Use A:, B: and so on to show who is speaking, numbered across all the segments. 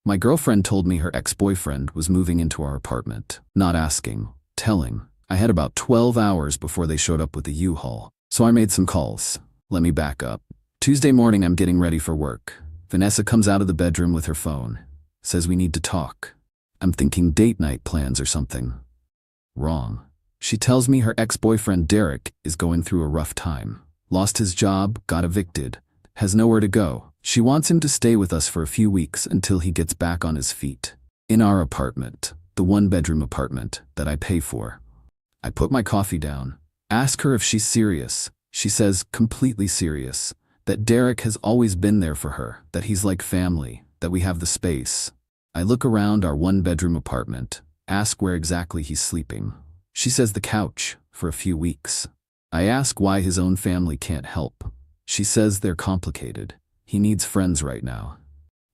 A: My girlfriend told me her ex-boyfriend was moving into our apartment. Not asking, telling. I had about 12 hours before they showed up with the U-Haul, so I made some calls. Let me back up. Tuesday morning, I'm getting ready for work. Vanessa comes out of the bedroom with her phone. Says we need to talk. I'm thinking date night plans or something. Wrong. She tells me her ex-boyfriend Derek is going through a rough time. Lost his job, got evicted, has nowhere to go. She wants him to stay with us for a few weeks until he gets back on his feet. In our apartment, the one-bedroom apartment that I pay for. I put my coffee down, ask her if she's serious. She says completely serious, that Derek has always been there for her, that he's like family, that we have the space. I look around our one-bedroom apartment, ask where exactly he's sleeping. She says the couch, for a few weeks. I ask why his own family can't help. She says they're complicated. He needs friends right now.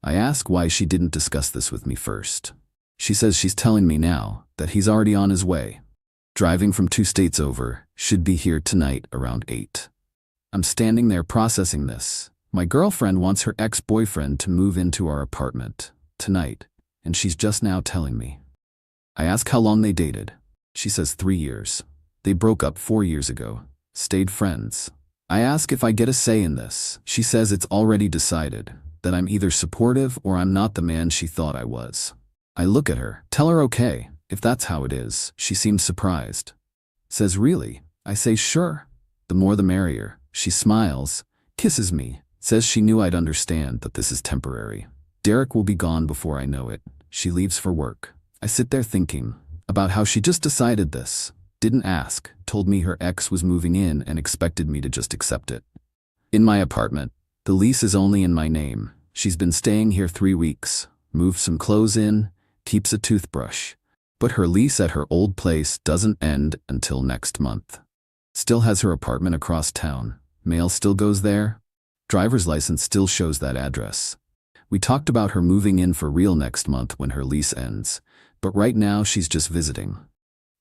A: I ask why she didn't discuss this with me first. She says she's telling me now, that he's already on his way. Driving from 2 states over, should be here tonight around 8. I'm standing there processing this. My girlfriend wants her ex-boyfriend to move into our apartment tonight, and she's just now telling me. I ask how long they dated. She says 3 years. They broke up 4 years ago, stayed friends. I ask if I get a say in this. She says it's already decided, that I'm either supportive or I'm not the man she thought I was. I look at her, tell her okay, if that's how it is. She seems surprised. Says really? I say sure. The more the merrier. She smiles, kisses me, says she knew I'd understand that this is temporary. Derek will be gone before I know it. She leaves for work. I sit there thinking about how she just decided this. Didn't ask, told me her ex was moving in and expected me to just accept it. In my apartment, the lease is only in my name. She's been staying here 3 weeks, moved some clothes in, keeps a toothbrush. But her lease at her old place doesn't end until next month. Still has her apartment across town. Mail still goes there. Driver's license still shows that address. We talked about her moving in for real next month when her lease ends, but right now she's just visiting.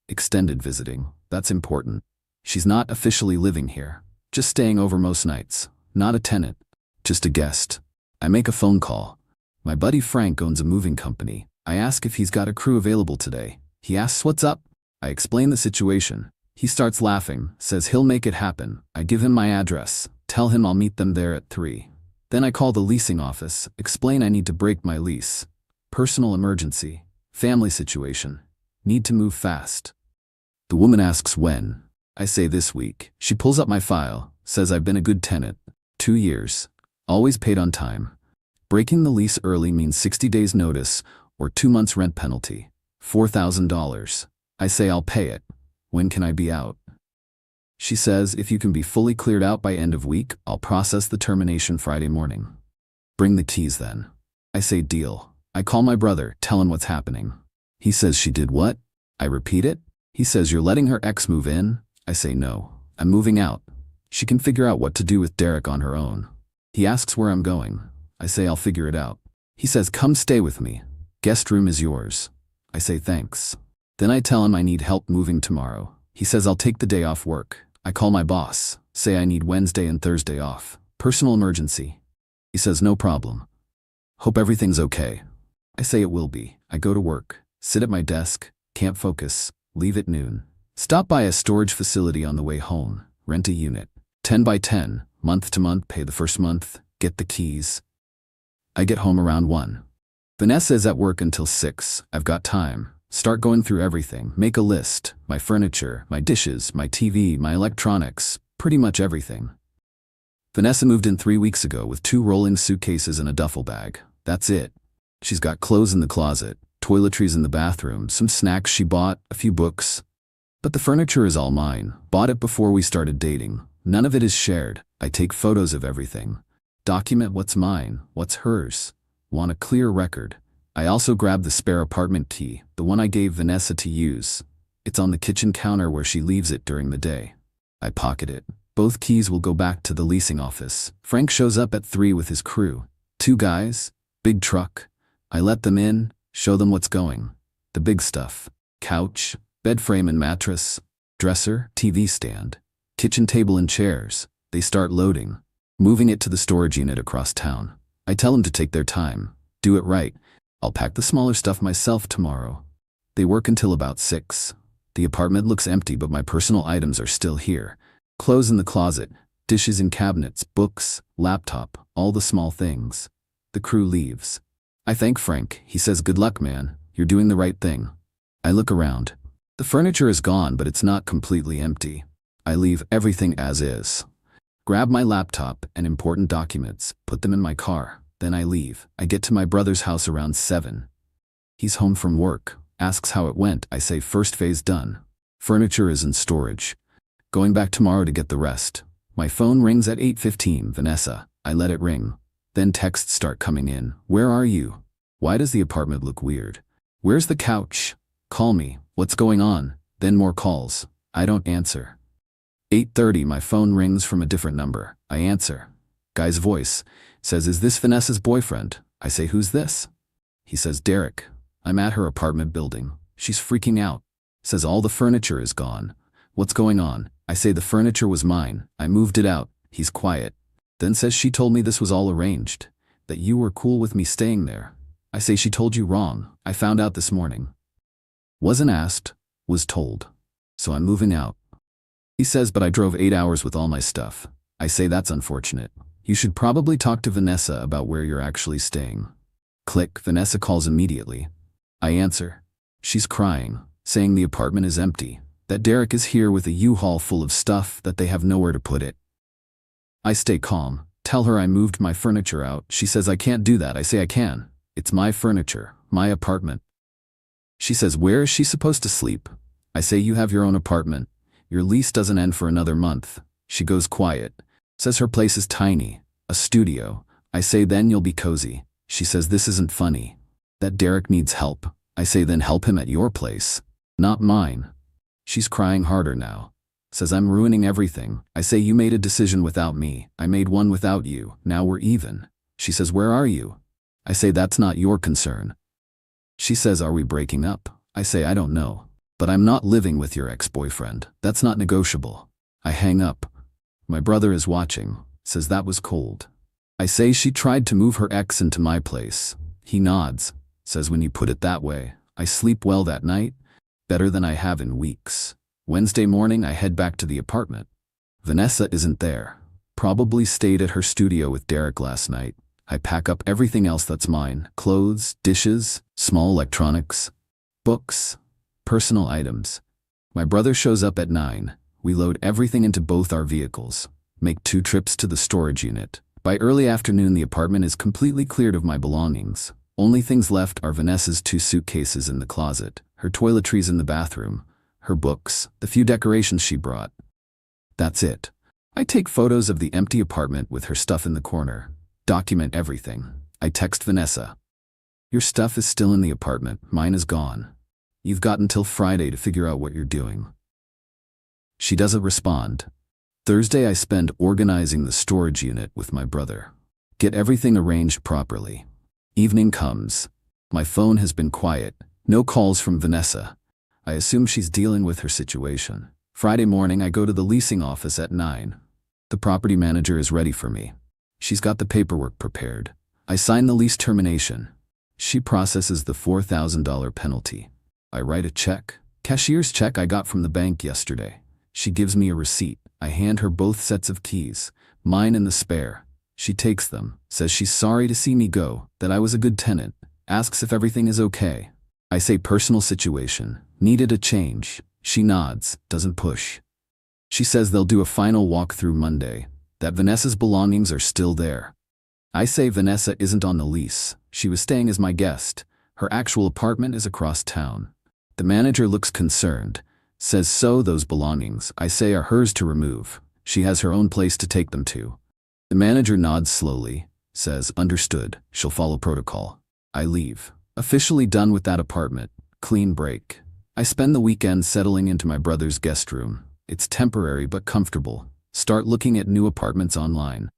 A: Extended visiting, that's important. She's not officially living here, just staying over most nights. Not a tenant, just a guest. I make a phone call. My buddy Frank owns a moving company. I ask if he's got a crew available today. He asks what's up. I explain the situation. He starts laughing, says he'll make it happen. I give him my address, tell him I'll meet them there at 3. Then I call the leasing office, explain I need to break my lease. Personal emergency, family situation, need to move fast. The woman asks when. I say this week. She pulls up my file, says I've been a good tenant. 2 years, always paid on time. Breaking the lease early means 60 days notice or 2 months rent penalty, $4,000. I say I'll pay it. When can I be out? She says if you can be fully cleared out by end of week, I'll process the termination Friday morning. Bring the keys then. I say deal. I call my brother, tell him what's happening. He says she did what? I repeat it. He says you're letting her ex move in? I say no, I'm moving out. She can figure out what to do with Derek on her own. He asks where I'm going. I say I'll figure it out. He says come stay with me. Guest room is yours. I say thanks. Then I tell him I need help moving tomorrow. He says I'll take the day off work. I call my boss, say I need Wednesday and Thursday off. Personal emergency. He says no problem. Hope everything's okay. I say it will be. I go to work, sit at my desk, can't focus, leave at noon. Stop by a storage facility on the way home, rent a unit. 10 by 10, month to month, pay the first month, get the keys. I get home around 1. Vanessa is at work until 6. I've got time. Start going through everything, make a list, my furniture, my dishes, my TV, my electronics, pretty much everything. Vanessa moved in 3 weeks ago with 2 rolling suitcases and a duffel bag. That's it. She's got clothes in the closet, toiletries in the bathroom, some snacks she bought, a few books. But the furniture is all mine. Bought it before we started dating. None of it is shared. I take photos of everything. Document what's mine, what's hers. Want a clear record. I also grabbed the spare apartment key, the one I gave Vanessa to use. It's on the kitchen counter where she leaves it during the day. I pocket it. Both keys will go back to the leasing office. Frank shows up at 3 with his crew. 2 guys, big truck. I let them in, show them what's going. The big stuff. Couch, bed frame and mattress, dresser, TV stand, kitchen table and chairs. They start loading, moving it to the storage unit across town. I tell them to take their time, do it right. I'll pack the smaller stuff myself tomorrow. They work until about 6. The apartment looks empty, but my personal items are still here. Clothes in the closet, dishes in cabinets, books, laptop, all the small things. The crew leaves. I thank Frank. He says, "Good luck, man. You're doing the right thing." I look around. The furniture is gone, but it's not completely empty. I leave everything as is. Grab my laptop and important documents, put them in my car. Then I leave. I get to my brother's house around 7. He's home from work, asks how it went. I say first phase done. Furniture is in storage. Going back tomorrow to get the rest. My phone rings at 8:15. Vanessa. I let it ring. Then texts start coming in. Where are you? Why does the apartment look weird? Where's the couch? Call me. What's going on? Then more calls. I don't answer. 8:30, my phone rings from a different number. I answer. Guy's voice says, "Is this Vanessa's boyfriend?" I say, "Who's this?" He says, "Derek." I'm at her apartment building. She's freaking out. Says all the furniture is gone. What's going on? I say the furniture was mine. I moved it out. He's quiet. Then says she told me this was all arranged, that you were cool with me staying there. I say she told you wrong. I found out this morning. Wasn't asked, was told. So I'm moving out. He says, but I drove 8 hours with all my stuff. I say that's unfortunate. You should probably talk to Vanessa about where you're actually staying. Click, Vanessa calls immediately. I answer. She's crying, saying the apartment is empty, that Derek is here with a U-Haul full of stuff that they have nowhere to put it. I stay calm, tell her I moved my furniture out. She says I can't do that. I say I can. It's my furniture, my apartment. She says, where is she supposed to sleep? I say, you have your own apartment. Your lease doesn't end for another month. She goes quiet. Says her place is tiny, a studio. I say, then you'll be cozy. She says, this isn't funny. That Derek needs help. I say, then help him at your place, not mine. She's crying harder now. Says I'm ruining everything. I say, you made a decision without me. I made one without you. Now we're even. She says, where are you? I say, that's not your concern. She says, are we breaking up? I say, I don't know. But I'm not living with your ex-boyfriend. That's not negotiable. I hang up. My brother is watching. Says that was cold. I say she tried to move her ex into my place. He nods. Says when you put it that way, I sleep well that night. Better than I have in weeks. Wednesday morning I head back to the apartment. Vanessa isn't there. Probably stayed at her studio with Derek last night. I pack up everything else that's mine. Clothes, dishes, small electronics, books, personal items. My brother shows up at 9. We load everything into both our vehicles. Make 2 trips to the storage unit. By early afternoon the apartment is completely cleared of my belongings. Only things left are Vanessa's 2 suitcases in the closet, her toiletries in the bathroom, her books, the few decorations she brought. That's it. I take photos of the empty apartment with her stuff in the corner. Document everything. I text Vanessa. Your stuff is still in the apartment. Mine is gone. You've got until Friday to figure out what you're doing. She doesn't respond. Thursday I spend organizing the storage unit with my brother. Get everything arranged properly. Evening comes. My phone has been quiet. No calls from Vanessa. I assume she's dealing with her situation. Friday morning I go to the leasing office at 9. The property manager is ready for me. She's got the paperwork prepared. I sign the lease termination. She processes the $4,000 penalty. I write a check. Cashier's check I got from the bank yesterday. She gives me a receipt. I hand her both sets of keys, mine and the spare. She takes them, says she's sorry to see me go, that I was a good tenant, asks if everything is okay. I say personal situation, needed a change. She nods, doesn't push. She says they'll do a final walkthrough Monday, that Vanessa's belongings are still there. I say Vanessa isn't on the lease. She was staying as my guest. Her actual apartment is across town. The manager looks concerned, says so those belongings, I say, are hers to remove. She has her own place to take them to. The manager nods slowly, says, understood, she'll follow protocol. I leave. Officially done with that apartment. Clean break. I spend the weekend settling into my brother's guest room. It's temporary but comfortable. Start looking at new apartments online.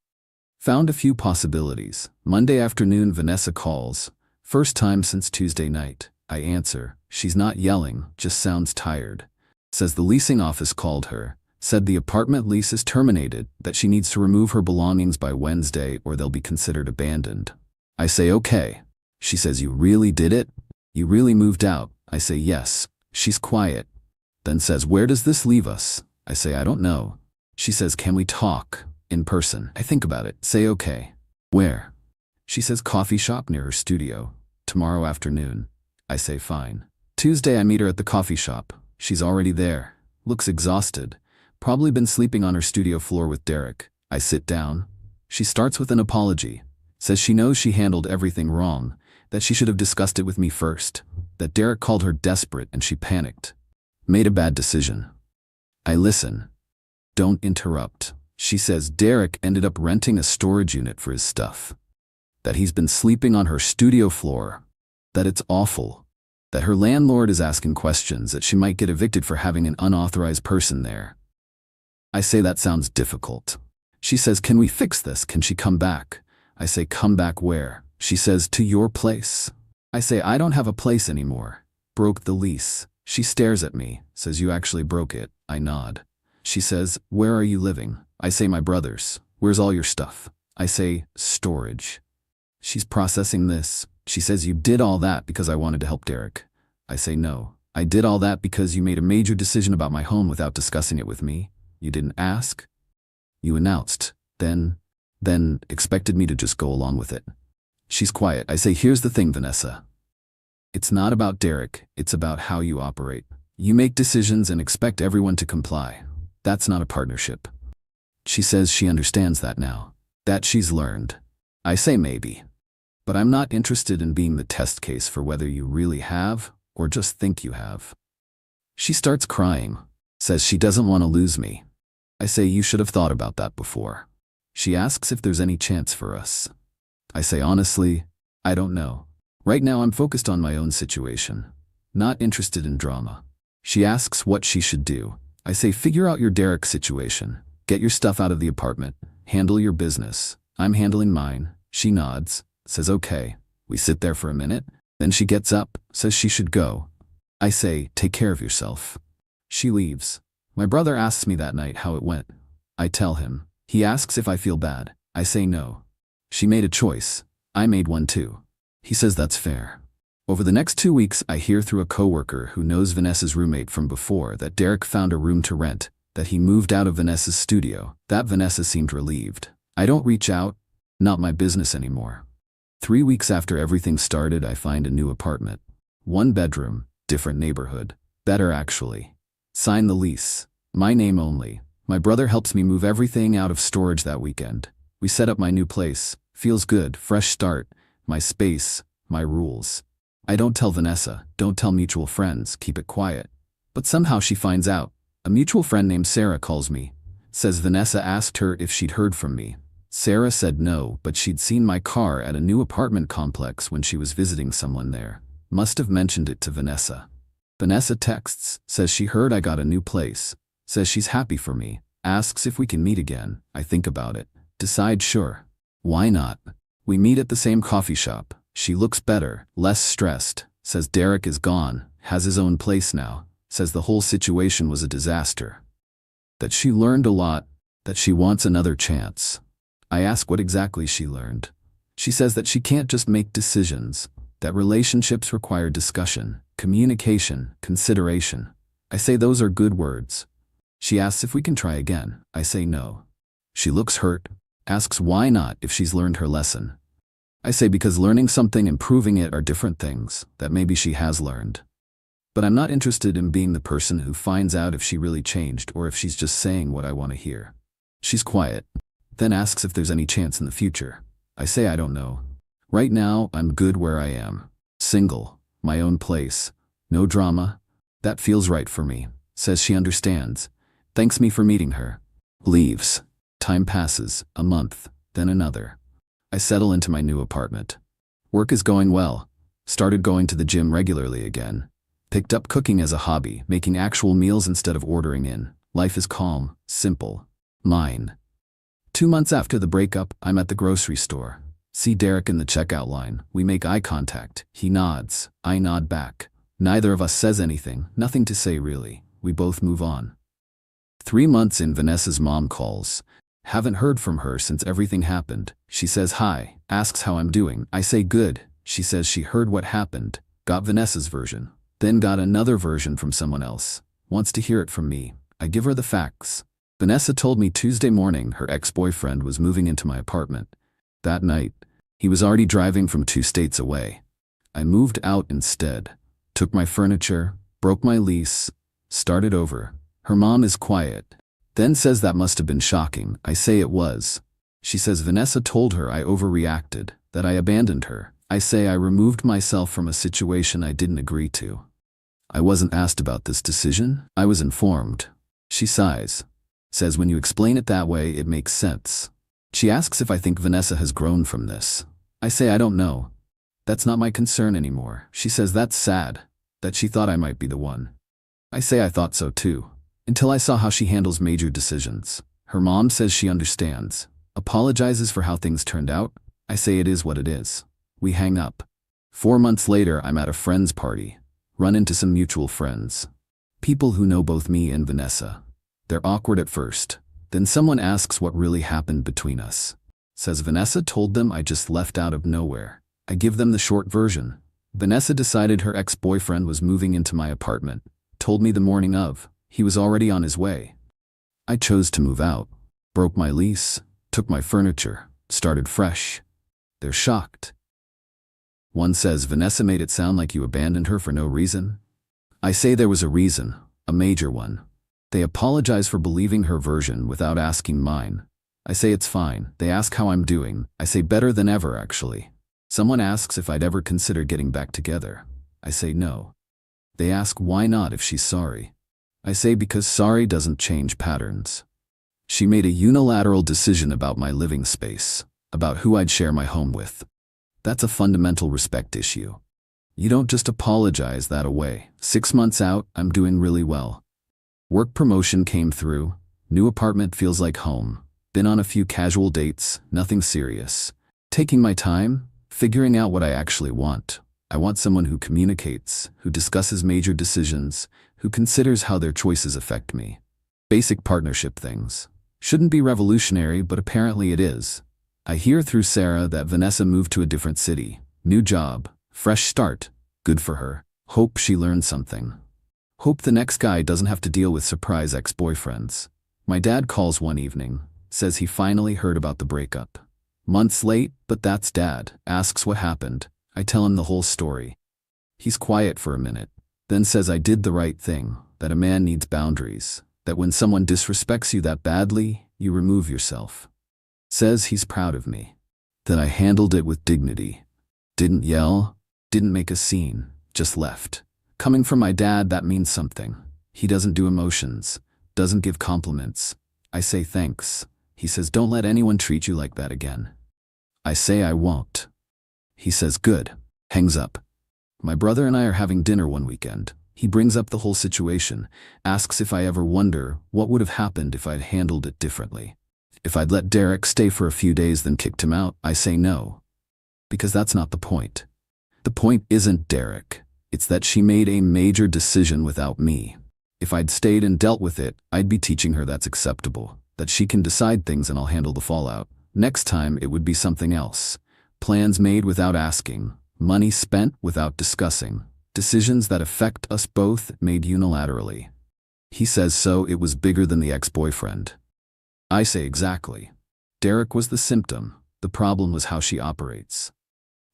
A: Found a few possibilities. Monday afternoon Vanessa calls. First time since Tuesday night. I answer. She's not yelling, just sounds tired. Says the leasing office called her. Said the apartment lease is terminated, that she needs to remove her belongings by Wednesday or they'll be considered abandoned. I say okay. She says, you really did it? You really moved out? I say, yes. She's quiet. Then says, where does this leave us? I say, I don't know. She says, can we talk in person? I think about it. Say, okay. Where? She says, coffee shop near her studio. Tomorrow afternoon. I say, fine. Tuesday I meet her at the coffee shop. She's already there. Looks exhausted. Probably been sleeping on her studio floor with Derek. I sit down. She starts with an apology. Says she knows she handled everything wrong, that she should have discussed it with me first, that Derek called her desperate and she panicked. Made a bad decision. I listen. Don't interrupt. She says Derek ended up renting a storage unit for his stuff. That he's been sleeping on her studio floor. That it's awful. That her landlord is asking questions, that she might get evicted for having an unauthorized person there. I say that sounds difficult. She says, can we fix this? Can she come back? I say, come back where? She says, to your place. I say, I don't have a place anymore. Broke the lease. She stares at me, says, you actually broke it. I nod. She says, where are you living? I say, my brother's. Where's all your stuff? I say, storage. She's processing this. She says, you did all that because I wanted to help Derek. I say, no. I did all that because you made a major decision about my home without discussing it with me. You didn't ask. You announced. Then expected me to just go along with it. She's quiet. I say, here's the thing, Vanessa. It's not about Derek. It's about how you operate. You make decisions and expect everyone to comply. That's not a partnership. She says she understands that now. That she's learned. I say maybe. But I'm not interested in being the test case for whether you really have or just think you have. She starts crying. Says she doesn't want to lose me. I say, you should have thought about that before. She asks if there's any chance for us. I say, honestly, I don't know. Right now I'm focused on my own situation. Not interested in drama. She asks what she should do. I say, figure out your Derek situation. Get your stuff out of the apartment. Handle your business. I'm handling mine. She nods. Says, okay. We sit there for a minute. Then she gets up. Says she should go. I say, take care of yourself. She leaves. My brother asks me that night how it went. I tell him. He asks if I feel bad. I say no. She made a choice. I made one too. He says that's fair. Over the next 2 weeks, I hear through a coworker who knows Vanessa's roommate from before that Derek found a room to rent, that he moved out of Vanessa's studio. That Vanessa seemed relieved. I don't reach out. Not my business anymore. 3 weeks after everything started, I find a new apartment. 1 bedroom, different neighborhood. Better actually. Sign the lease. My name only. My brother helps me move everything out of storage that weekend. We set up my new place. Feels good, fresh start. My space, my rules. I don't tell Vanessa, don't tell mutual friends, keep it quiet. But somehow she finds out. A mutual friend named Sarah calls me. Says Vanessa asked her if she'd heard from me. Sarah said no, but she'd seen my car at a new apartment complex when she was visiting someone there. Must have mentioned it to Vanessa. Vanessa texts, says she heard I got a new place. Says she's happy for me. Asks if we can meet again. I think about it. Decide sure. Why not? We meet at the same coffee shop. She looks better, less stressed. Says Derek is gone, has his own place now. Says the whole situation was a disaster. That she learned a lot, that she wants another chance. I ask what exactly she learned. She says that she can't just make decisions, that relationships require discussion, communication, consideration. I say those are good words. She asks if we can try again. I say no. She looks hurt, asks why not if she's learned her lesson. I say because learning something and proving it are different things, that maybe she has learned. But I'm not interested in being the person who finds out if she really changed or if she's just saying what I want to hear. She's quiet, then asks if there's any chance in the future. I say I don't know. Right now, I'm good where I am. Single, my own place, no drama. That feels right for me. Says she understands. Thanks me for meeting her. Leaves. Time passes, a month, then another. I settle into my new apartment. Work is going well. Started going to the gym regularly again. Picked up cooking as a hobby, making actual meals instead of ordering in. Life is calm, simple. Mine. 2 months after the breakup, I'm at the grocery store. See Derek in the checkout line. We make eye contact. He nods. I nod back. Neither of us says anything. Nothing to say really. We both move on. 3 months in, Vanessa's mom calls. Haven't heard from her since everything happened. She says hi, asks how I'm doing. I say good. She says she heard what happened, got Vanessa's version, then got another version from someone else, wants to hear it from me. I give her the facts. Vanessa told me Tuesday morning her ex-boyfriend was moving into my apartment. That night, he was already driving from 2 states away. I moved out instead, took my furniture, broke my lease, started over. Her mom is quiet, then says that must have been shocking. I say it was. She says Vanessa told her I overreacted, that I abandoned her. I say I removed myself from a situation I didn't agree to. I wasn't asked about this decision, I was informed. She sighs. Says when you explain it that way, it makes sense. She asks if I think Vanessa has grown from this. I say I don't know. That's not my concern anymore. She says that's sad, that she thought I might be the one. I say I thought so too, until I saw how she handles major decisions. Her mom says she understands, apologizes for how things turned out. I say it is what it is. We hang up. 4 months later, I'm at a friend's party. Run into some mutual friends. People who know both me and Vanessa. They're awkward at first. Then someone asks what really happened between us. Says Vanessa told them I just left out of nowhere. I give them the short version. Vanessa decided her ex-boyfriend was moving into my apartment. Told me the morning of. He was already on his way. I chose to move out. Broke my lease. Took my furniture. Started fresh. They're shocked. One says Vanessa made it sound like you abandoned her for no reason. I say there was a reason, a major one. They apologize for believing her version without asking mine. I say it's fine. They ask how I'm doing. I say better than ever, actually. Someone asks if I'd ever consider getting back together. I say no. They ask why not if she's sorry. I say because sorry doesn't change patterns. She made a unilateral decision about my living space, about who I'd share my home with. That's a fundamental respect issue. You don't just apologize that away. 6 months out, I'm doing really well. Work promotion came through. New apartment feels like home. Been on a few casual dates, nothing serious. Taking my time, figuring out what I actually want. I want someone who communicates, who discusses major decisions, who considers how their choices affect me. Basic partnership things. Shouldn't be revolutionary, but apparently it is. I hear through Sarah that Vanessa moved to a different city. New job. Fresh start. Good for her. Hope she learned something. Hope the next guy doesn't have to deal with surprise ex-boyfriends. My dad calls one evening. Says he finally heard about the breakup. Months late, but that's Dad. Asks what happened. I tell him the whole story. He's quiet for a minute. Then says I did the right thing. That a man needs boundaries. That when someone disrespects you that badly, you remove yourself. Says he's proud of me. That I handled it with dignity. Didn't yell, didn't make a scene, just left. Coming from my dad, that means something. He doesn't do emotions, doesn't give compliments. I say thanks. He says don't let anyone treat you like that again. I say I won't. He says good. Hangs up. My brother and I are having dinner one weekend. He brings up the whole situation, asks if I ever wonder what would have happened if I'd handled it differently. If I'd let Derek stay for a few days then kicked him out, I say no. Because that's not the point. The point isn't Derek. It's that she made a major decision without me. If I'd stayed and dealt with it, I'd be teaching her that's acceptable, that she can decide things and I'll handle the fallout. Next time it would be something else. Plans made without asking, money spent without discussing, decisions that affect us both made unilaterally. He says so it was bigger than the ex-boyfriend. I say exactly. Derek was the symptom. The problem was how she operates.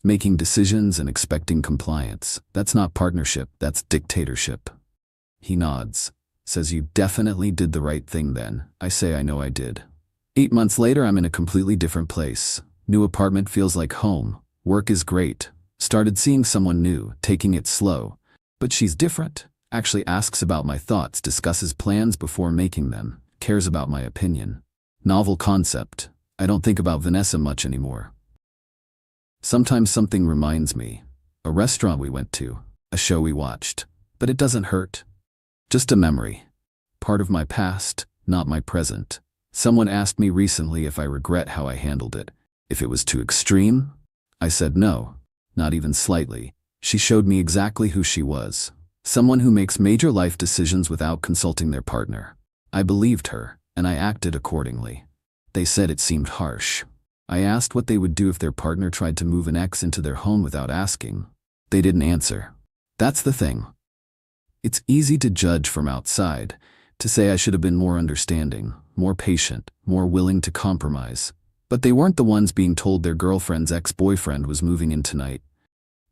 A: Making decisions and expecting compliance. That's not partnership, that's dictatorship. He nods. Says you definitely did the right thing then. I say I know I did. 8 months later I'm in a completely different place. New apartment feels like home. Work is great. Started seeing someone new, taking it slow. But she's different. Actually asks about my thoughts, discusses plans before making them, cares about my opinion. Novel concept. I don't think about Vanessa much anymore. Sometimes something reminds me. A restaurant we went to, a show we watched. But it doesn't hurt. Just a memory. Part of my past, not my present. Someone asked me recently if I regret how I handled it. If it was too extreme? I said no, not even slightly. She showed me exactly who she was. Someone who makes major life decisions without consulting their partner. I believed her, and I acted accordingly. They said it seemed harsh. I asked what they would do if their partner tried to move an ex into their home without asking. They didn't answer. That's the thing. It's easy to judge from outside, to say I should have been more understanding, more patient, more willing to compromise. But they weren't the ones being told their girlfriend's ex-boyfriend was moving in tonight.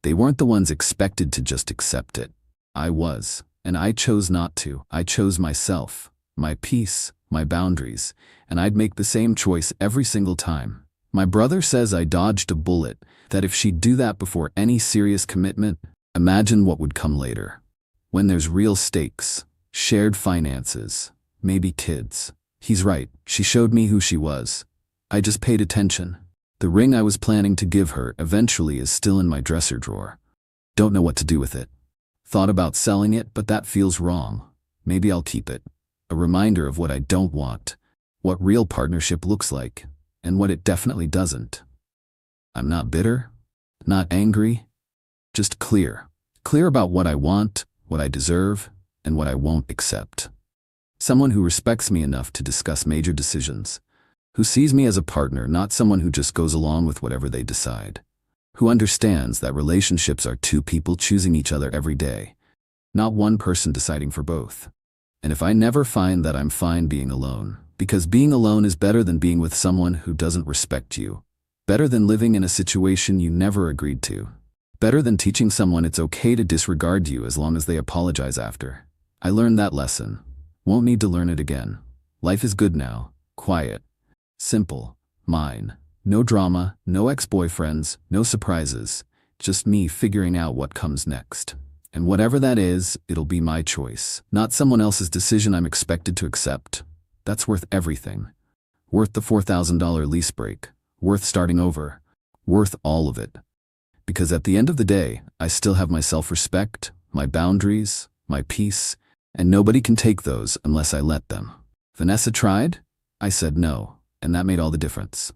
A: They weren't the ones expected to just accept it. I was, and I chose not to. I chose myself, my peace, my boundaries, and I'd make the same choice every single time. My brother says I dodged a bullet, that if she'd do that before any serious commitment, imagine what would come later. When there's real stakes, shared finances, maybe kids. He's right, she showed me who she was. I just paid attention. The ring I was planning to give her eventually is still in my dresser drawer. Don't know what to do with it. Thought about selling it, but that feels wrong. Maybe I'll keep it. A reminder of what I don't want, what real partnership looks like, and what it definitely doesn't. I'm not bitter, not angry, just clear. Clear about what I want, what I deserve, and what I won't accept. Someone who respects me enough to discuss major decisions. Who sees me as a partner, not someone who just goes along with whatever they decide. Who understands that relationships are two people choosing each other every day, not one person deciding for both. And if I never find that, I'm fine being alone, because being alone is better than being with someone who doesn't respect you, better than living in a situation you never agreed to, better than teaching someone it's okay to disregard you as long as they apologize after. I learned that lesson. Won't need to learn it again. Life is good now, quiet, simple, mine. No drama, no ex-boyfriends, no surprises, just me figuring out what comes next. And whatever that is, it'll be my choice, not someone else's decision I'm expected to accept. That's worth everything. Worth the $4,000 lease break, worth starting over, worth all of it. Because at the end of the day, I still have my self-respect, my boundaries, my peace, and nobody can take those unless I let them. Vanessa tried? I said no, and that made all the difference.